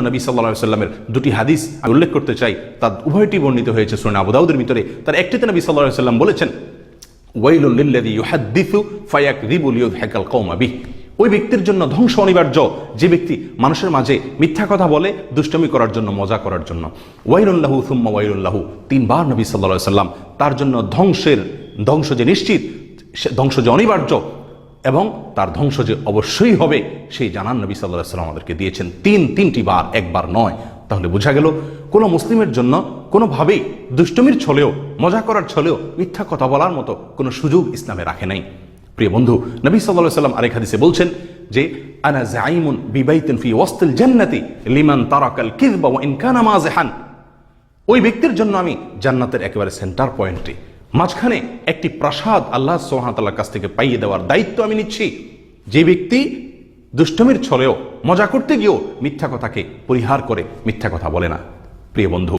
নবী সাল্লাল্লাহু আলাইহি ওয়াসাল্লামের দুটি হাদিস আমি উল্লেখ করতে চাই, তার উভয়টি বর্ণিত হয়েছে সুনান আবু দাউদের ভিতরে। তার একটিতে নবী সাল্লাল্লাহু আলাইহি ওয়াসাল্লাম বলেছেন, ওয়াইলুল লিল্লাযী ইউহাদ্দিসু ফায়াকযিবু লিইয়ুযহিকাল কওমা বিহি। ওই ব্যক্তির জন্য ধ্বংস অনিবার্য, যে ব্যক্তি মানুষের মাঝে মিথ্যা কথা বলে দুষ্টমি করার জন্য, মজা করার জন্য। ওয়াইলুল লাহু সুম্মা ওয়াইলুল লাহু, তিনবার নবী সাল্লাল্লাহু আলাইহি ওয়াসাল্লাম তার জন্য ধ্বংস যে নিশ্চিত, ধ্বংস যে অনিবার্য এবং তার ধ্বংস যে অবশ্যই হবে, সেই জানান নবী সাল্লাল্লাহু আলাইহি ওয়াসাল্লাম আমাদেরকে দিয়েছেন তিনটি বার, একবার নয়। তাহলে বোঝা গেল কোনো মুসলিমের জন্য কোনোভাবেই দুষ্টমির ছলেও, মজা করার ছলেও মিথ্যা কথা বলার মতো কোনো সুযোগ ইসলামে রাখে নাই। প্রিয় বন্ধু, নবী সাল্লাল্লাহু আলাইহি ওয়াসাল্লাম আরেক হাদিসে বলছেন যে আনা যাইমুন বিবাইতিন ফি ওয়াসতিল জান্নাতি লিমান তারাকাল কিযবা ওয়া ইন কানা মাযিহান। ওই ব্যক্তির জন্য আমি জান্নাতের একেবারে সেন্টার পয়েন্টে, মাঝখানে একটি প্রাসাদ আল্লাহ সুবহানাহু ওয়া তাআলার কাছ থেকে পাইয়ে দেওয়ার দায়িত্ব আমি নিচ্ছি। যে ব্যক্তি দুষ্টমির ছলেও, মজা করতে গিয়েও মিথ্যা কথাকে পরিহার করে মিথ্যা কথা বলে না। প্রিয় বন্ধু,